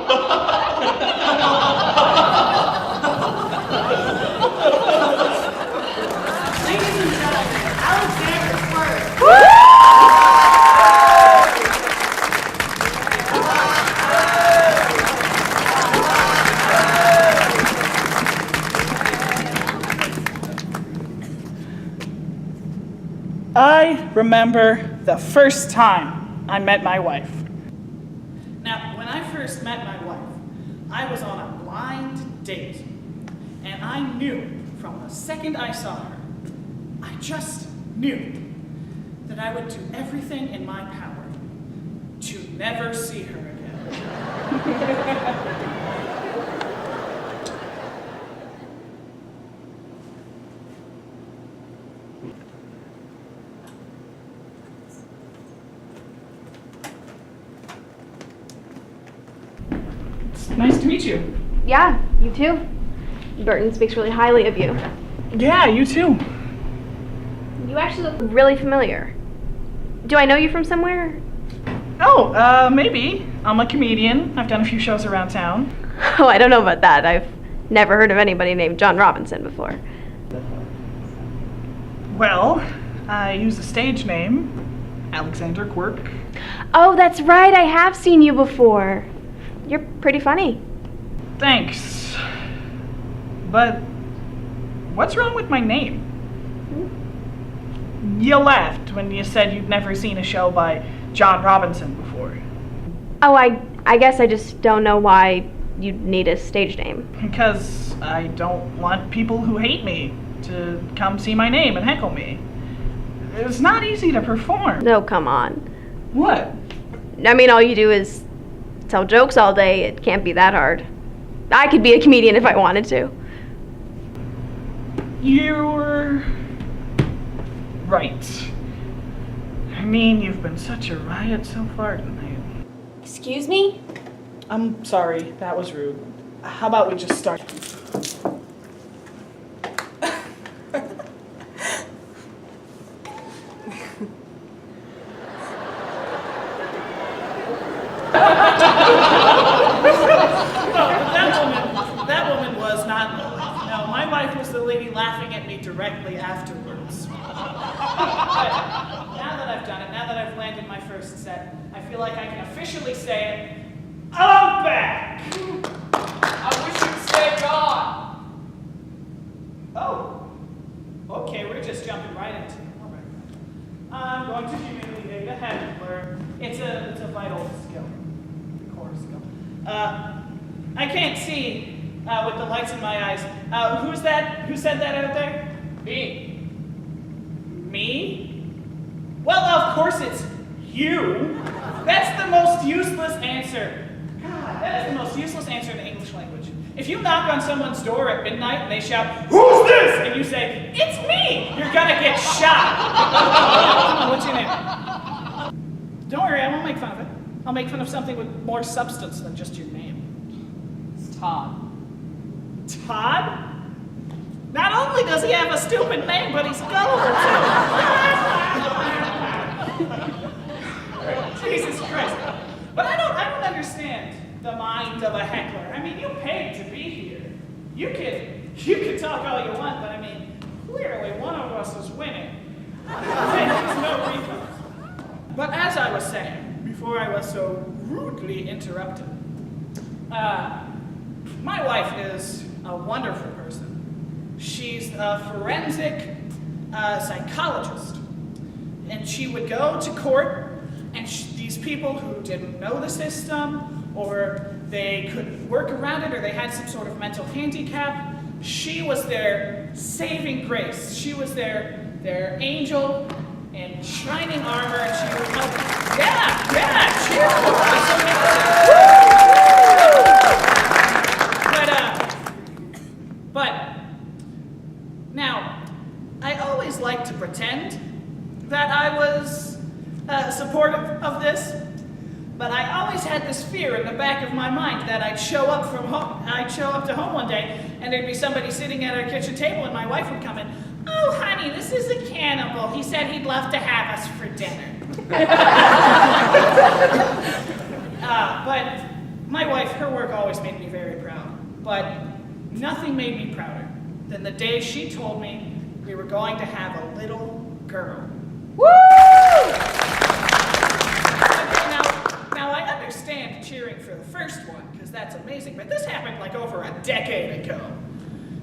Ladies and gentlemen, Alexander Quirk. I remember the first time I met my wife. Now, when I first met my wife, I was on a blind date. And I knew from the second I saw her, I just knew that I would do everything in my power to never see her again. Nice to meet you. Yeah, you too. Burton speaks really highly of you. Yeah, you too. You actually look really familiar. Do I know you from somewhere? Oh, maybe. I'm a comedian. I've done a few shows around town. Oh, I don't know about that. I've never heard of anybody named John Robinson before. Well, I use a stage name, Alexander Quirk. Oh, that's right. I have seen you before. You're pretty funny. Thanks. But what's wrong with my name? You laughed when you said you'd never seen a show by John Robinson before. Oh, I guess I just don't know why you'd need a stage name. Because I don't want people who hate me to come see my name and heckle me. It's not easy to perform. No, come on. What? I mean, all you do is tell jokes all day. It can't be that hard. I could be a comedian if I wanted to. You're right. I mean, you've been such a riot so far tonight. Excuse me? I'm sorry, that was rude. How about we just start? That woman was not me. No, my wife was the lady laughing at me directly afterwards. But now that I've done it, now that I've landed my first set, I feel like I can officially say it. I'm back! I wish you'd stay gone. Oh, okay, we're just jumping right into it. All right. I'm going to humiliate a heckler. It's a vital skill, core skill. I can't see with the lights in my eyes. Who's that? Who said that out there? Me. Me? Well, of course it's you. That's the most useless answer. God, that is the most useless answer in the English language. If you knock on someone's door at midnight and they shout, "Who's this?" and you say, "It's me," you're gonna get shot. Come on, what's your name? Don't worry, I won't make fun of it. I'll make fun of something with more substance than just your name. It's Todd. Todd? Not only does he have a stupid name, but he's gullible too. Jesus Christ. But I don't understand the mind of a heckler. I mean, you paid to be here. You can talk all you want, but I mean, clearly one of us is winning. There's no refund. But as I was saying, before I was so rudely interrupted, my wife is a wonderful person. She's a forensic psychologist. And she would go to court, and these people who didn't know the system, or they couldn't work around it, or they had some sort of mental handicap, she was their saving grace. She was their angel in shining armor, and she would help. Yeah, cheer for us. But now, I always like to pretend that I was supportive of this, but I always had this fear in the back of my mind that I'd show up to home one day, and there'd be somebody sitting at our kitchen table, and my wife would come in. "Oh, honey, this is a cannibal. He said he'd love to have us for dinner." My wife, her work always made me very proud, but nothing made me prouder than the day she told me we were going to have a little girl. Woo! Now I understand cheering for the first one, because that's amazing, but this happened like over a decade ago.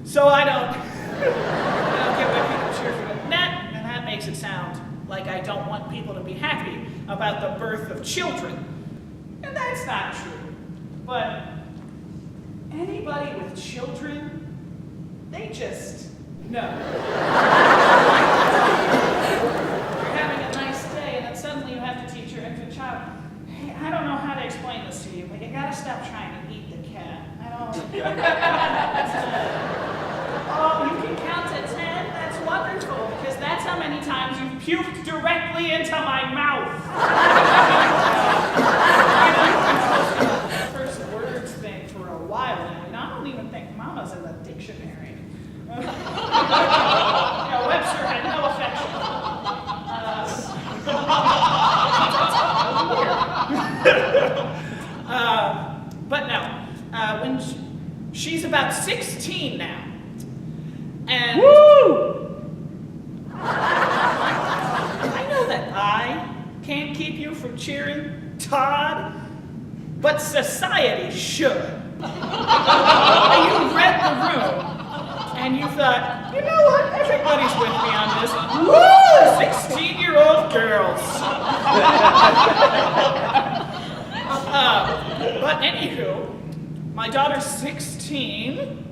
So I don't get why people cheer for that, and that makes it sound like I don't want people to be happy about the birth of children. And that's not true. But anybody with children, they just know. You're having a nice day, and then suddenly you have to teach your infant child, hey, I don't know how to explain this to you, but you gotta stop trying to eat the cat. Oh, you can count to 10? That's wonderful, because that's how many times you've puked directly into my mouth. First words thing for a while now, and I don't even think mama's in the dictionary. Webster had no affection. But no, when she's about 16 now, and woo! I know that I can't keep you from cheering, Todd, but society should. You read the room, and you thought, you know what, everybody's with me on this. Woo! 16-year-old girls. But anywho, my daughter's 16,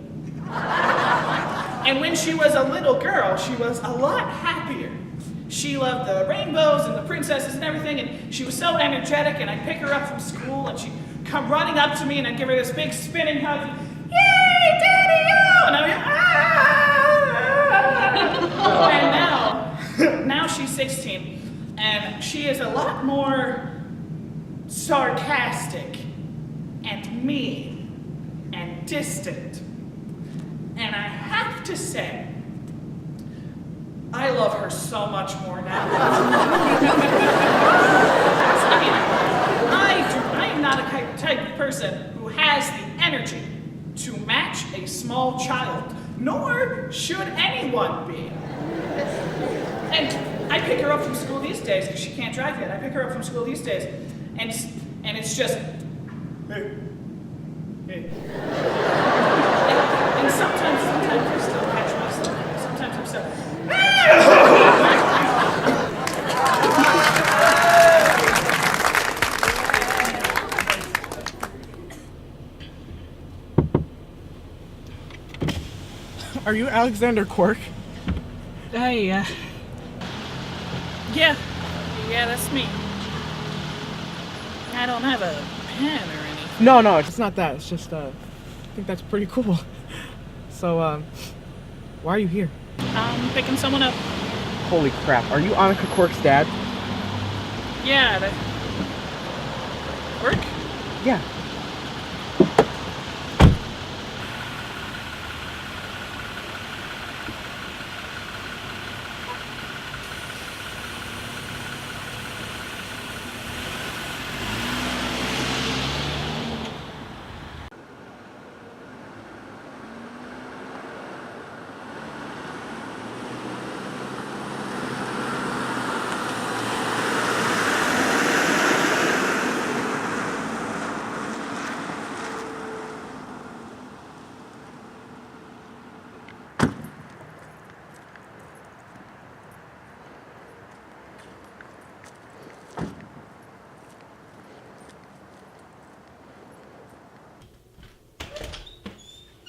and when she was a little girl, she was a lot happier. She loved the rainbows and the princesses and everything, and she was so energetic, and I'd pick her up from school, and she'd come running up to me, and I'd give her this big spinning hug, yay, Daddy-o! And I'd be, and now she's 16, and she is a lot more sarcastic and mean and distant. And I have to say, I love her so much more now. I am not a type of person who has the energy to match a small child, nor should anyone be. And I pick her up from school these days, because she can't drive yet. I pick her up from school these days, and it's just, hey. And sometimes I still catch myself. Sometimes I'm so, Are you Alexander Quirk? yeah, that's me. I don't have a pen or anything. No, it's not that. It's just, I think that's pretty cool. So, why are you here? I'm picking someone up. Holy crap, are you Annika Quirk's dad? Yeah, Quirk? Yeah.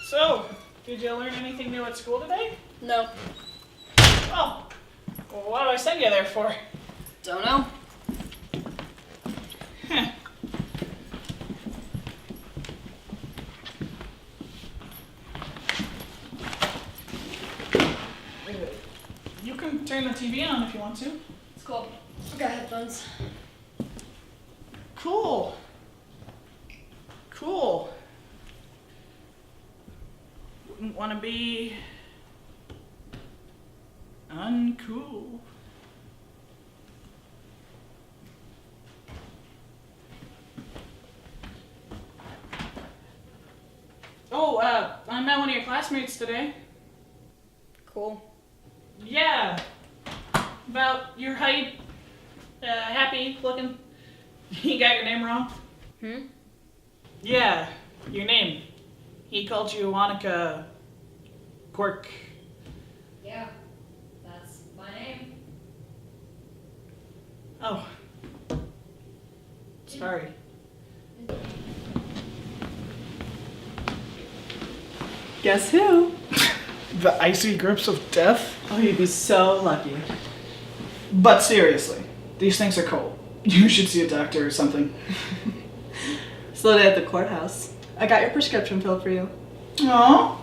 So, did you learn anything new at school today? No. Oh, well, what did I send you there for? Don't know. Huh. You can turn the TV on if you want to. It's cool. I got headphones. Cool. Wouldn't want to be uncool. Oh, I met one of your classmates today. Cool. Yeah. About your height. Happy looking. He got your name wrong? Yeah, your name. He called you Annika Quirk. Yeah, that's my name. Oh. Sorry. Guess who? The icy grips of death? Oh, you'd be so lucky. But seriously, these things are cold. You should see a doctor or something. Slow day at the courthouse. I got your prescription filled for you. Aw.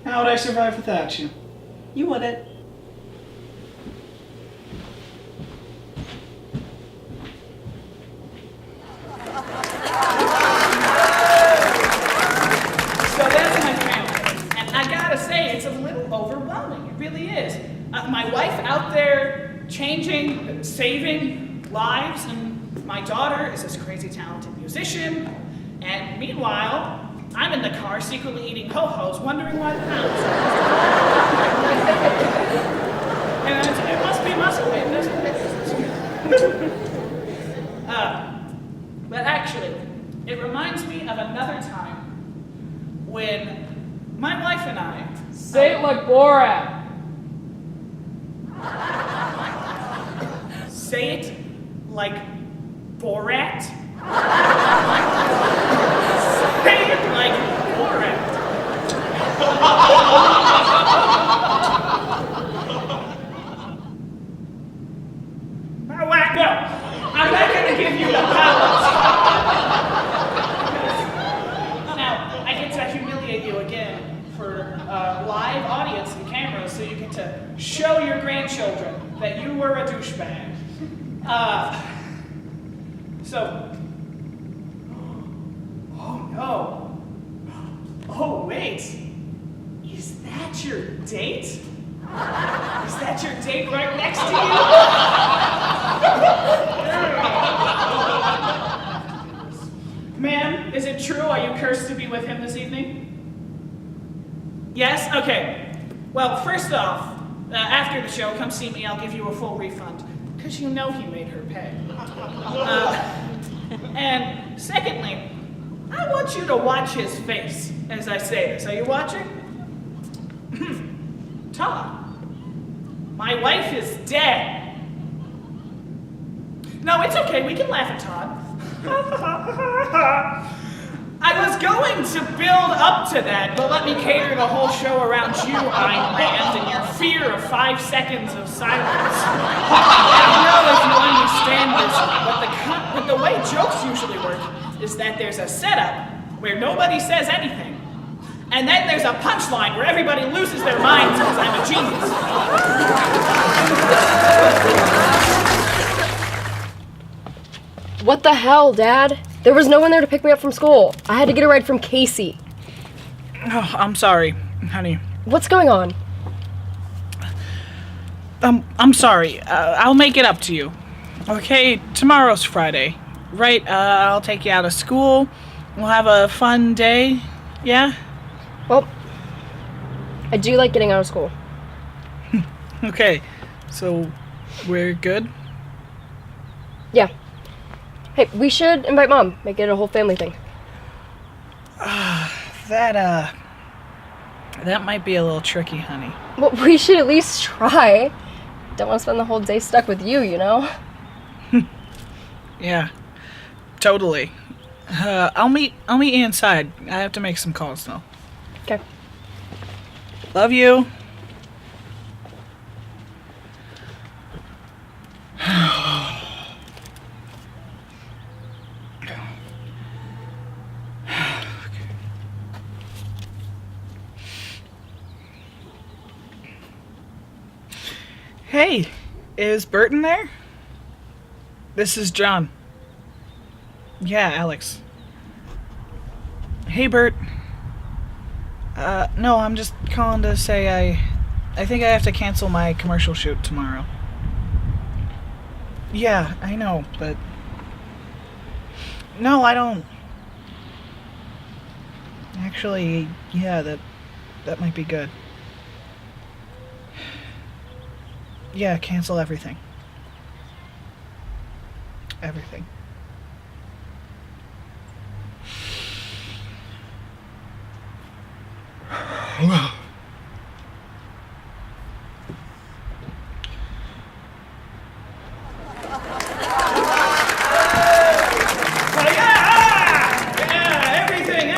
How would I survive without you? You wouldn't. So that's my family. And I gotta say, it's a little overwhelming. It really is. My wife out there changing, saving lives, and my daughter is this crazy talented musician. And meanwhile, I'm in the car secretly eating ho-hos, wondering why the house. And it must be, but actually, it reminds me of another time when my wife and I... Say it like Borat. Say it like Borat? Say it like Borat. No, I'm not going to give you the powers. Now, I get to humiliate you again for live audience and cameras so you get to show your grandchildren that you were a douchebag. Oh no. Oh wait. Is that your date? Is that your date right next to you? Ma'am, is it true? Are you cursed to be with him this evening? Yes? Okay. Well, first off, after the show, come see me. I'll give you a full refund. Because you know he made her pay. And secondly, I want you to watch his face as I say this. Are you watching? Todd, my wife is dead. No, it's okay. We can laugh at Todd. I was going to build up to that, but let me cater the whole show around you, Ironland, and your fear of 5 seconds of silence. I don't know if you understand this, but the way jokes usually work is that there's a setup where nobody says anything, and then there's a punchline where everybody loses their minds because I'm a genius. What the hell, Dad? There was no one there to pick me up from school. I had to get a ride from Casey. Oh, I'm sorry, honey. What's going on? I'm sorry. I'll make it up to you. Okay, tomorrow's Friday, right? I'll take you out of school. We'll have a fun day, yeah? Well, I do like getting out of school. Okay, so we're good? Yeah. Hey, we should invite Mom. Make it a whole family thing. That might be a little tricky, honey. Well, we should at least try. Don't want to spend the whole day stuck with you, you know? Yeah, totally. I'll meet you inside. I have to make some calls, though. Okay. Love you. Hey, is Burton there? This is John. Yeah, Alex. Hey, Bert. No, I'm just calling to say I think I have to cancel my commercial shoot tomorrow. Yeah, I know, but... No, I don't... Actually, yeah, that might be good. Yeah, cancel everything. Everything. Yeah, everything,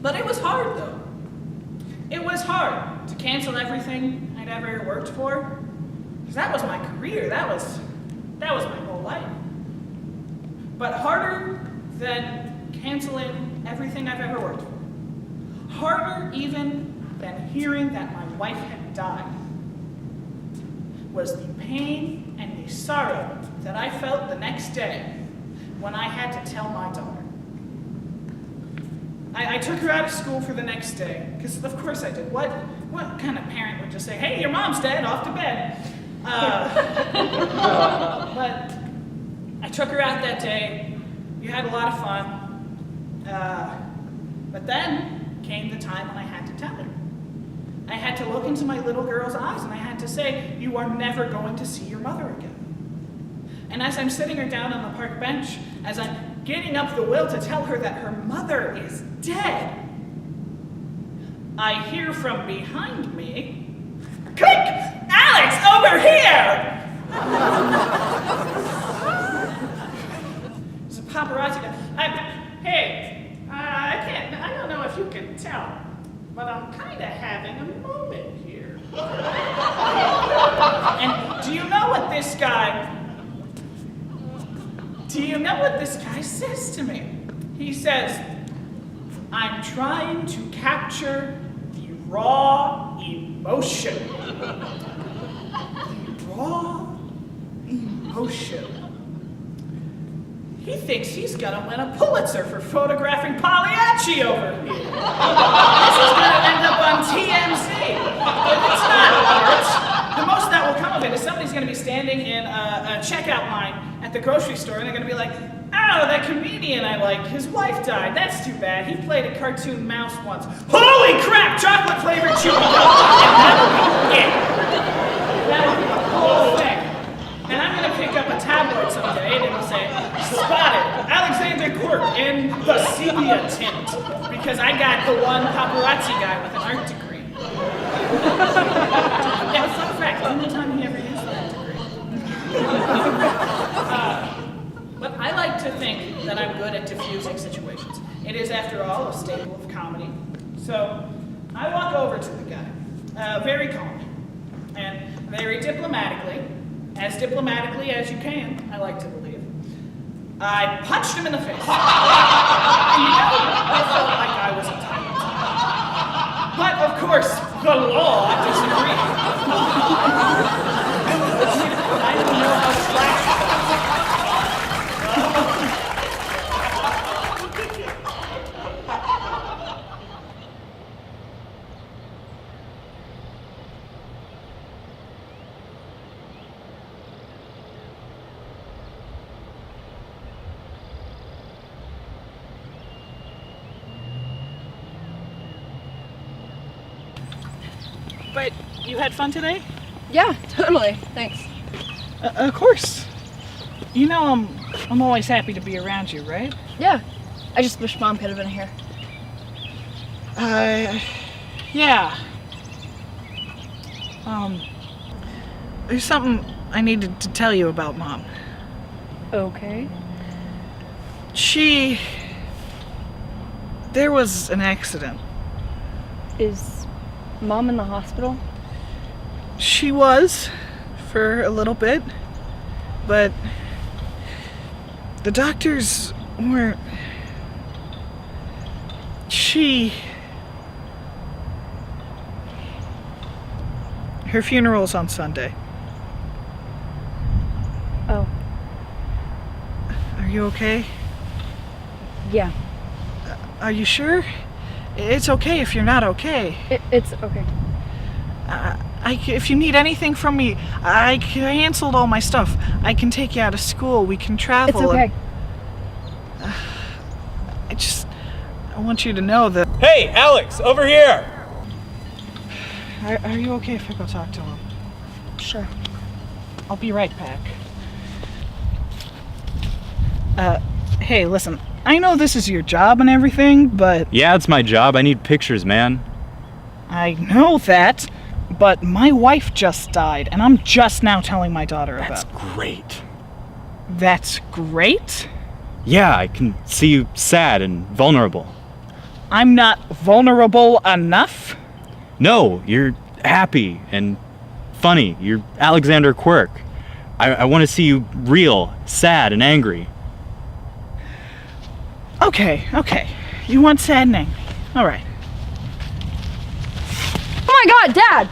but it was hard though. It was hard to cancel everything I'd ever worked for, because that was my career. That was my whole life. But harder than canceling everything I've ever worked for. Harder even than hearing that my wife had died was the pain and the sorrow that I felt the next day when I had to tell my daughter. I took her out of school for the next day, because of course I did. What kind of parent would just say, hey, your mom's dead, off to bed? But I took her out that day. We had a lot of fun. But then came the time when I had to tell her. I had to look into my little girl's eyes and I had to say, you are never going to see your mother again. And as I'm sitting her down on the park bench, as I'm getting up the will to tell her that her mother is dead, I hear from behind me, quick, Alex, over here! It's a paparazzi guy. Hey, I don't know if you can tell, but I'm kind of having a moment here. And do you know what this guy says to me? He says, I'm trying to capture the raw emotion. The raw emotion. He thinks he's gonna win a Pulitzer for photographing Pagliacci over here. This is gonna end up on TMZ. But it's not art. The most that will come of it is somebody's gonna be standing in a checkout line at the grocery store and they're gonna be like, oh, that comedian I like, his wife died. That's too bad. He played a cartoon mouse once. Holy crap, chocolate flavored chewing gum. And that'll be it. That'll be the whole thing. And I'm gonna pick up a tabloid someday and it'll say, spotted, Alexander Quirk in the sepia tint. Because I got the one paparazzi guy with an art degree. Yeah, fun fact, the only time he ever used that degree. But I like to think that I'm good at diffusing situations. It is, after all, a staple of comedy. So I walk over to the guy, very calmly, and very diplomatically as you can, I like to believe. I punched him in the face. And you know, I felt like I was entitled. But of course, the law disagreed. I don't know how slash. But you had fun today? Yeah, totally. Thanks. Of course. You know I'm always happy to be around you, right? Yeah. I just wish Mom could have been here. Yeah. There's something I needed to tell you about Mom. Okay. There was an accident. Is Mom in the hospital? She was, for a little bit, but the doctors weren't. Her funeral's on Sunday. Oh. Are you okay? Yeah. Are you sure? It's okay if you're not okay. It's okay. If you need anything from me, I canceled all my stuff. I can take you out of school. We can travel. It's okay. I want you to know that... Hey, Alex, over here! Are you okay if I go talk to him? Sure. I'll be right back. Hey, listen, I know this is your job and everything, but... Yeah, it's my job. I need pictures, man. I know that, but my wife just died, and I'm just now telling my daughter That's about... great. That's great? Yeah, I can see you sad and vulnerable. I'm not vulnerable enough? No, you're happy and funny. You're Alexander Quirk. I want to see you real, sad, and angry. Okay. You want sad and angry. All right. Oh my god, Dad!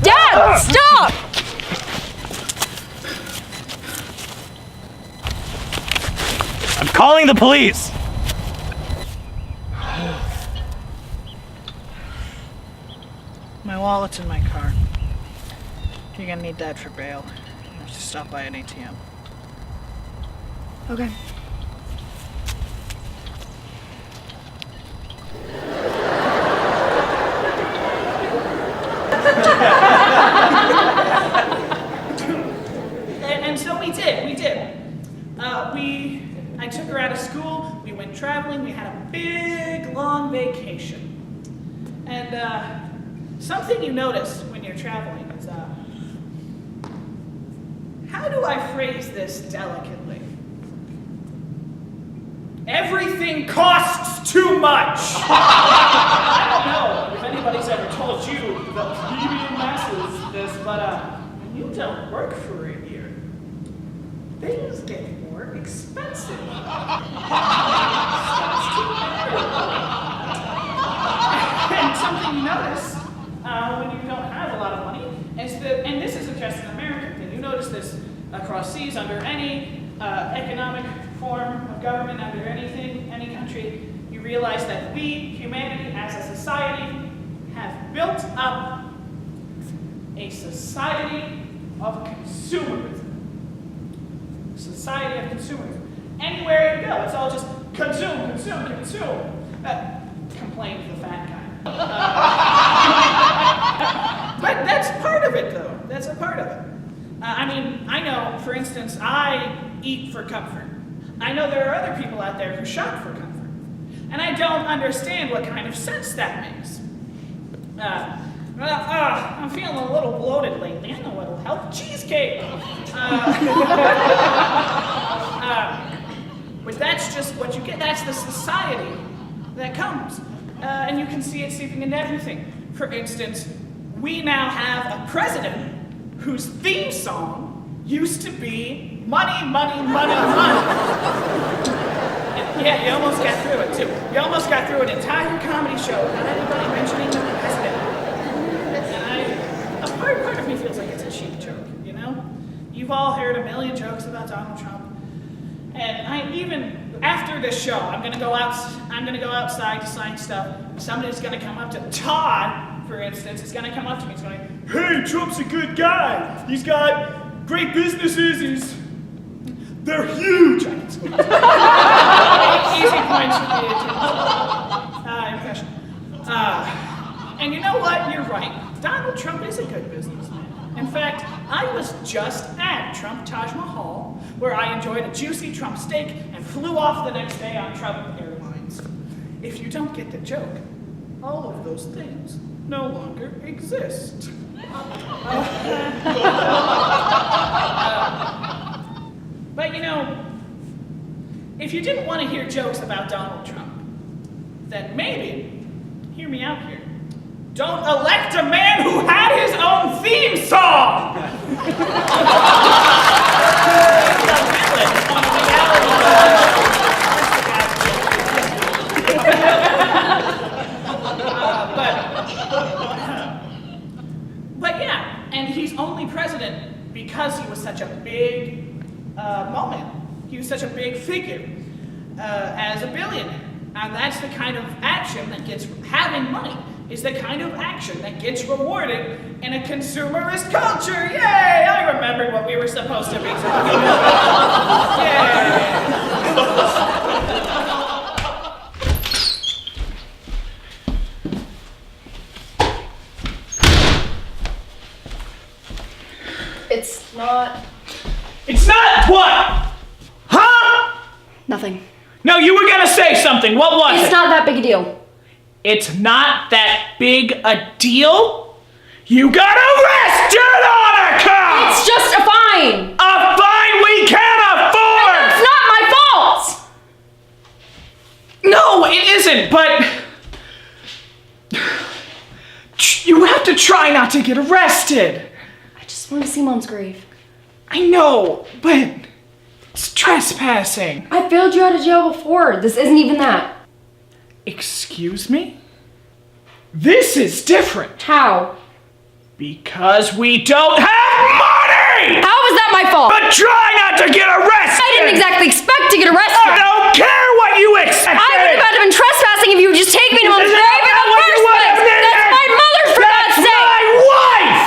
Dad, stop! I'm calling the police! My wallet's in my car. You're gonna need that for bail. You have to stop by an ATM. Okay. And so we did. I took her out of school, we went traveling, we had a big, long vacation. And something you notice when you're traveling is, how do I phrase this delicately? Everything costs too much! I don't know if anybody's ever told you, the plebeian masses, this, but when you don't work for a year, things get more expensive. Starts to matter. And something you notice when you don't have a lot of money is that, and this isn't just an American thing, you notice this across seas under any economic form of government, under anything, any country, you realize that we, humanity, as a society, have built up a society of consumerism. Society of consumerism. Anywhere you go, it's all just consume. Complained the fat guy. But that's part of it, though. That's a part of it. I mean, I know, for instance, I eat for comfort. I know there are other people out there who shop for comfort. And I don't understand what kind of sense that makes. I'm feeling a little bloated lately. I know what'll help. Cheesecake! But that's just what you get. That's the society that comes. And you can see it seeping into everything. For instance, we now have a president whose theme song used to be money, money, money, money. And yeah, you almost got through it, too. You almost got through an entire comedy show without anybody mentioning the president. And a part of me feels like it's a cheap joke, you know? You've all heard a million jokes about Donald Trump. And I even, after this show, I'm gonna go outside to sign stuff. Somebody's gonna come up to Todd, for instance, is gonna come up to me. He's going, hey, Trump's a good guy. He's got great businesses. They're huge. I can squeeze. Easy points with the impression. And you know what? You're right. Donald Trump is a good businessman. In fact, I was just at Trump Taj Mahal, where I enjoyed a juicy Trump steak and flew off the next day on Trump Airlines. If you don't get the joke, all of those things no longer exist. But you know, if you didn't want to hear jokes about Donald Trump, then maybe, hear me out here, don't elect a man who had his own theme song! But yeah, and he's only president because he was such a big moment. He was such a big figure as a billionaire. And that's the kind of action that gets, having money is the kind of action that gets rewarded in a consumerist culture. Yay! I remembered what we were supposed to be talking about. Yay! Nothing. No, you were gonna say something. What was it? It's not that big a deal. It's not that big a deal? You got arrested on a cop! It's just a fine! A fine we can't afford! And it's not my fault! No, it isn't, but... You have to try not to get arrested. I just want to see Mom's grave. I know, but it's trespassing. I failed you out of jail before. This isn't even that. Excuse me? This is different. How? Because we don't have money! How was that my fault? But try not to get arrested! I didn't exactly expect to get arrested. I don't care what you expected! I would have had to been trespassing if you would just take me to Mom's grave in the first place! That's my mother, for God's sake! That's my wife!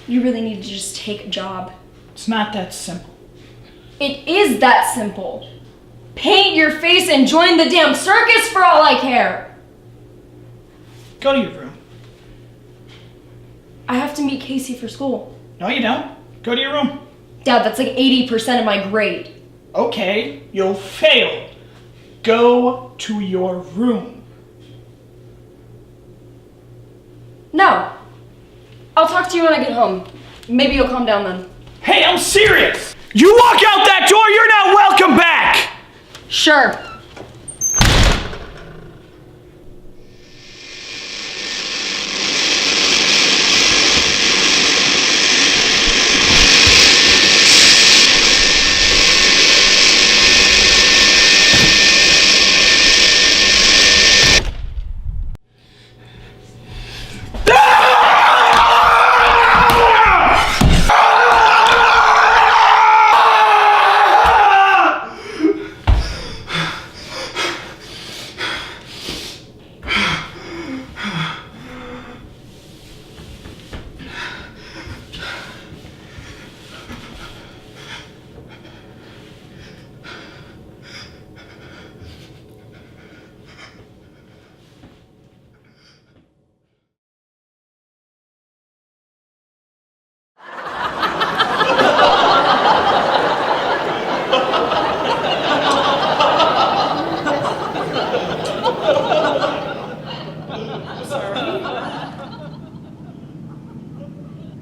You really need to just take a job. It's not that simple. It is that simple. Paint your face and join the damn circus for all I care. Go to your room. I have to meet Casey for school. No, you don't. Go to your room. Dad, that's like 80% of my grade. Okay, you'll fail. Go to your room. No. I'll talk to you when I get home. Maybe you'll calm down then. Hey, I'm serious! You walk out that door, you're not welcome back! Sure.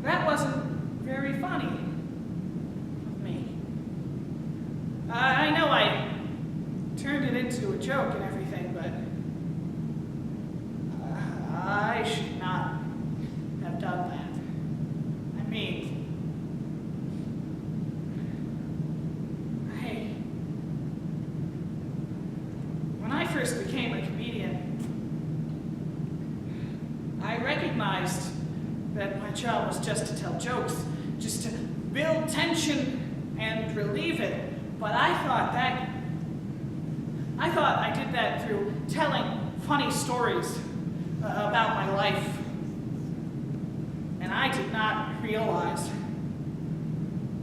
That wasn't very funny of me. I know I turned it into a joke and everything, but I should not have done that. I mean, when I first became a comedian, I recognized that my job was just to tell jokes, just to build tension and relieve it. But I thought I did that through telling funny stories about my life. And I did not realize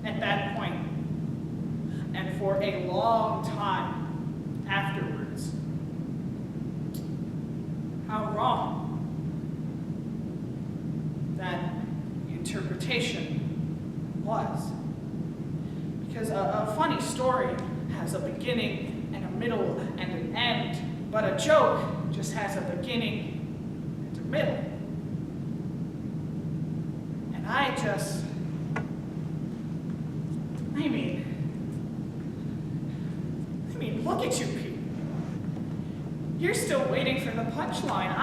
at that point, and for a long time afterwards, how wrong that interpretation was. Because a funny story has a beginning and a middle and an end, but a joke just has a beginning and a middle. And I mean, look at you people. You're still waiting for the punchline.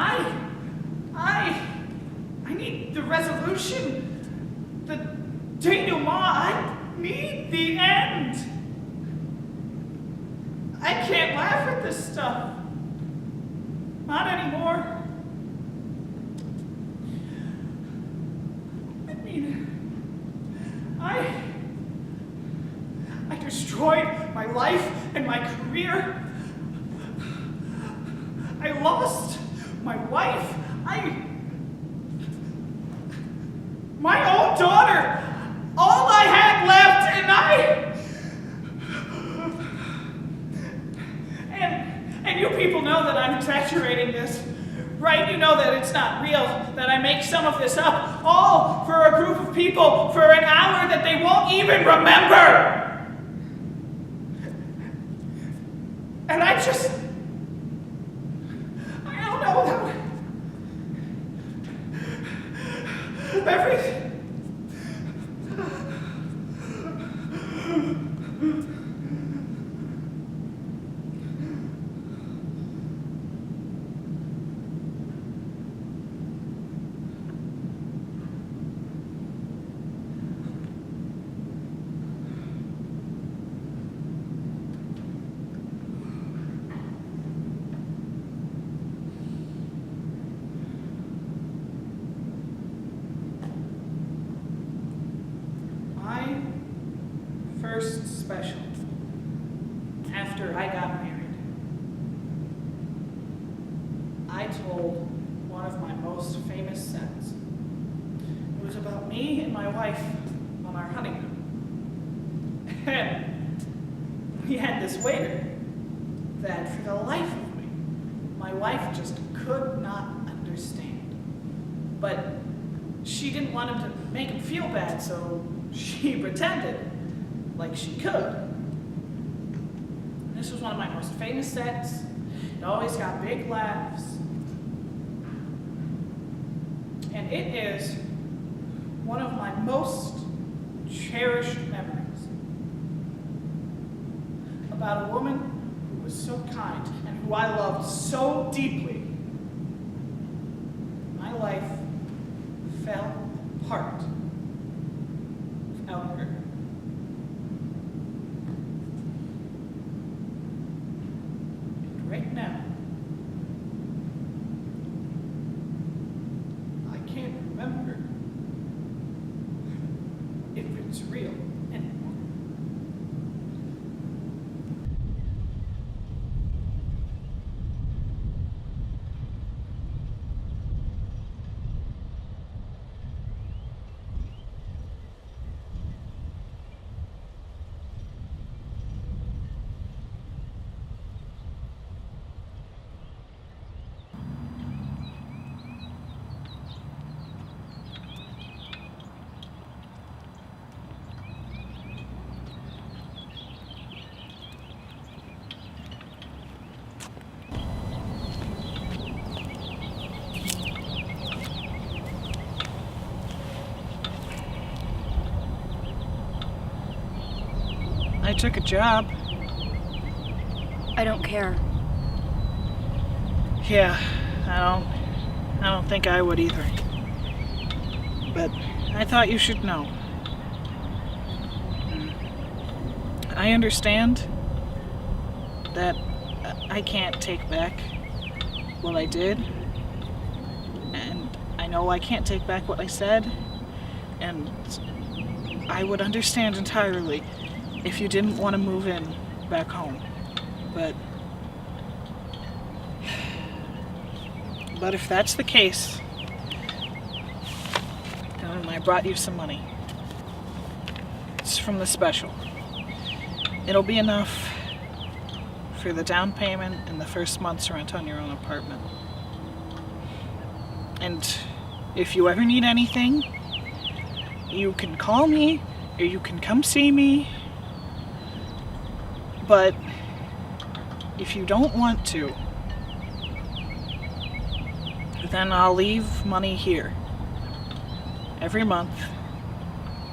I need the resolution, the denouement. I need the end. I can't laugh at this stuff. Not anymore. I mean, I destroyed my life and my career. I lost my wife. My own daughter. All I had left, and you people know that I'm exaggerating this, right? You know that it's not real, that I make some of this up, all for a group of people, for an hour that they won't even remember. And I don't know how everything. First special after I got married, I told one of my most famous sets. It was about me and my wife on our honeymoon. And we had this waiter that for the life of me, my wife just could not understand. But she didn't want him to make him feel bad, so she pretended like she could. This was one of my most famous sets. It always got big laughs. And it is one of my most cherished memories about a woman who was so kind and who I loved so deeply. My life fell apart without her. Right now, I can't remember if it's real anymore. I took a job. I don't care. Yeah, I don't think I would either. But I thought you should know. I understand that I can't take back what I did. And I know I can't take back what I said. And I would understand entirely if you didn't want to move in back home. But if that's the case, I brought you some money. It's from the special. It'll be enough for the down payment and the first month's rent on your own apartment. And if you ever need anything, you can call me or you can come see me. But if you don't want to, then I'll leave money here. Every month,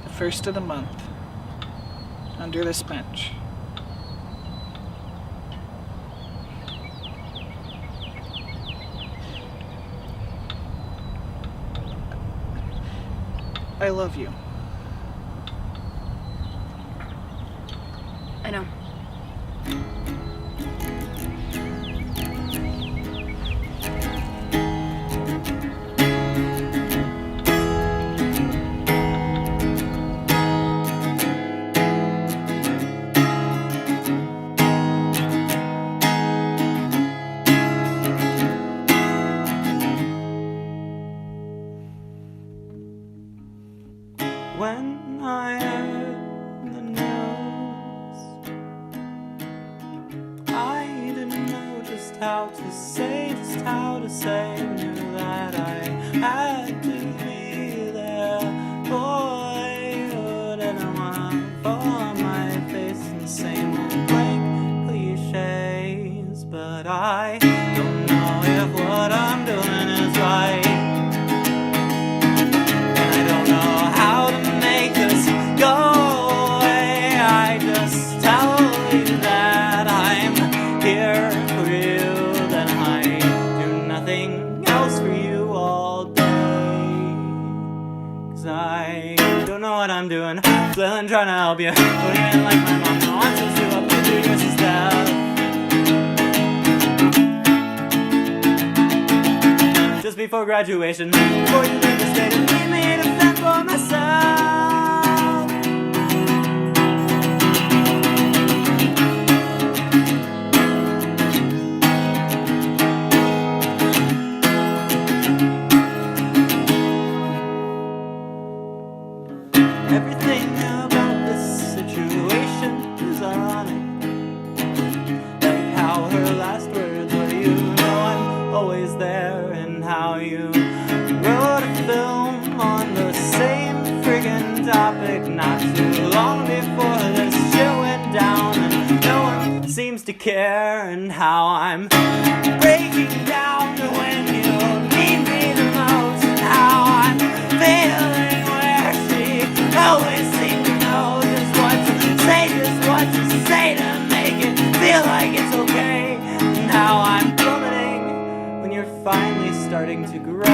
the first of the month, under this bench. I love you. I know. When I heard the news, I didn't know just how to say, knew that I had to be there. Boyhood and trying to help you. Putting in like my mom wants us to upload to your stuff. Just before graduation, before you leave the state and leave me to fend for myself. Everything about this situation is ironic. Like how her last words were, you know I'm always there, and how you wrote a film on the same friggin' topic not too long before this shit went down, and no one seems to care, and how I'm breaking down when you need me the most, and how I'm failing where she always seems to know just what to say to make it feel like it's okay, and how I'm plummeting when you're finally starting to grow.